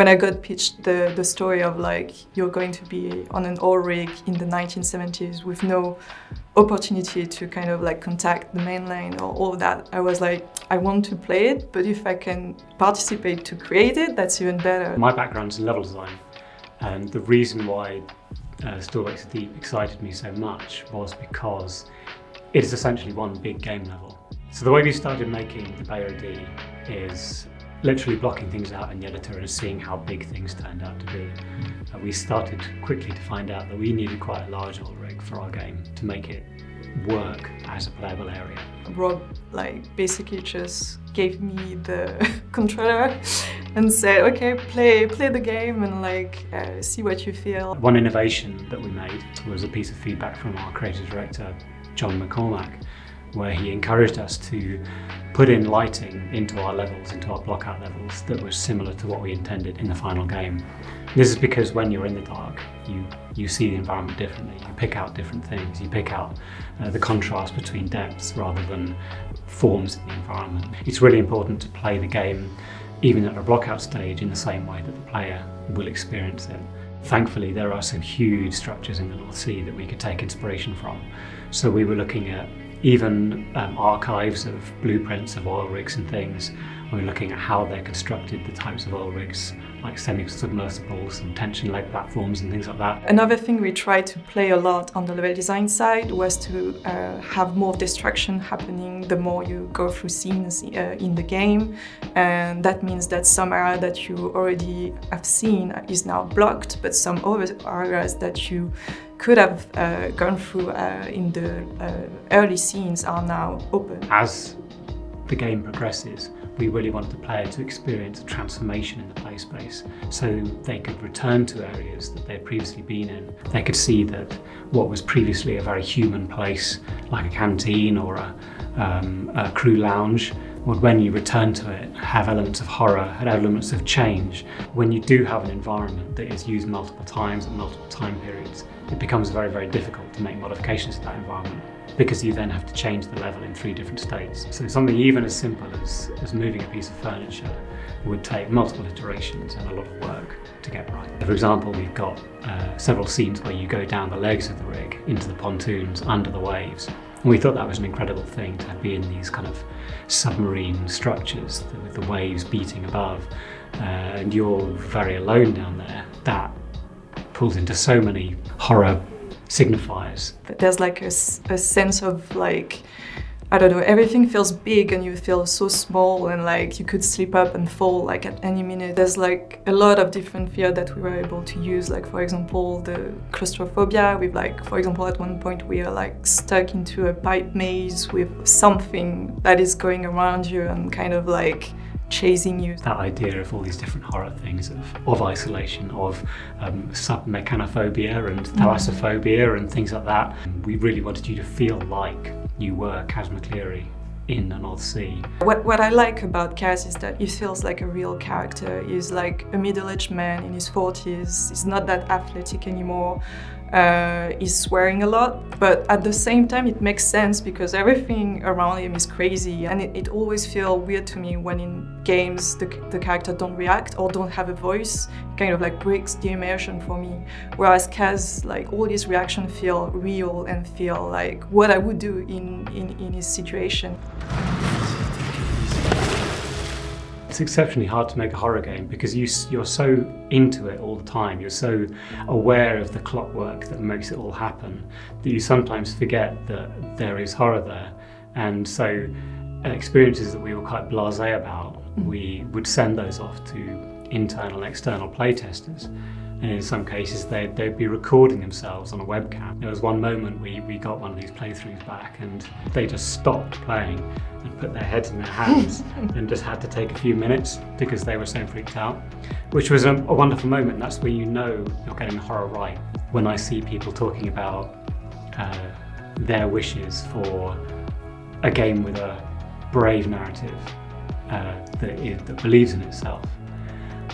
when I got pitched the story of like, you're going to be on an oil rig in the 1970s with no opportunity to kind of like contact the mainland or all that, I was like, I want to play it, but if I can participate to create it, that's even better. My background's in level design, and the reason why Beira D excited me so much was because it is essentially one big game level. So the way we started making the Beira D is literally blocking things out in the editor and seeing how big things turned out to be. We started quickly to find out that we needed quite a large oil rig for our game to make it work as a playable area. Rob basically just gave me the controller and said, okay, play the game and see what you feel. One innovation that we made was a piece of feedback from our creative director, John McCormack, where he encouraged us to put in lighting into our levels, into our Blockout levels, that was similar to what we intended in the final game. This is because when you're in the dark, you see the environment differently. You pick out different things. You pick out the contrast between depths rather than forms in the environment. It's really important to play the game, even at a Blockout stage, in the same way that the player will experience it. Thankfully, there are some huge structures in the North Sea that we could take inspiration from. So we were looking at even archives of blueprints of oil rigs and things. We're looking at how they're constructed, the types of oil rigs, like semi-submersibles and tension leg platforms and things like that. Another thing we tried to play a lot on the level design side was to have more destruction happening the more you go through scenes in the game. And that means that some area that you already have seen is now blocked, but some other areas that you could have gone through in the early scenes are now open. As the game progresses, we really wanted the player to experience a transformation in the play space, so they could return to areas that they'd previously been in. They could see that what was previously a very human place, like a canteen or a crew lounge, would, when you return to it, have elements of horror, have elements of change. When you do have an environment that is used multiple times at multiple time periods, it becomes very, very difficult to make modifications to that environment, because you then have to change the level in 3 different states. So something even as simple as moving a piece of furniture would take multiple iterations and a lot of work to get right. For example, we've got several scenes where you go down the legs of the rig into the pontoons under the waves. And we thought that was an incredible thing to be in these kind of submarine structures with the waves beating above, and you're very alone down there. That pulls into so many horror signifiers. There's like a sense of like, I don't know, everything feels big and you feel so small and like you could slip up and fall like at any minute. There's like a lot of different fear that we were able to use, like for example the claustrophobia with like, for example at one point we are like stuck into a pipe maze with something that is going around you and kind of like chasing you. That idea of all these different horror things, of isolation, of submechanophobia and thalassophobia and things like that. We really wanted you to feel like you were Kaz McCleary in the North Sea. What I like about Kaz is that he feels like a real character. He's like a middle-aged man in his 40s. He's not that athletic anymore. He's swearing a lot, but at the same time it makes sense because everything around him is crazy, and it always feels weird to me when in games the character don't react or don't have a voice. It kind of like breaks the immersion for me. Whereas Kaz, like all his reactions feel real and feel like what I would do in his situation. It's exceptionally hard to make a horror game because you're so into it all the time. You're so aware of the clockwork that makes it all happen that you sometimes forget that there is horror there. And so experiences that we were quite blasé about, we would send those off to internal and external playtesters. And in some cases they'd be recording themselves on a webcam. There was one moment we got one of these playthroughs back and they just stopped playing and put their heads in their hands and just had to take a few minutes because they were so freaked out, which was a wonderful moment. That's where you know you're getting the horror right. When I see people talking about their wishes for a game with a brave narrative that believes in itself,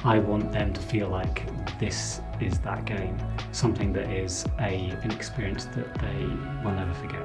I want them to feel like this is that game, something that is an experience that they will never forget.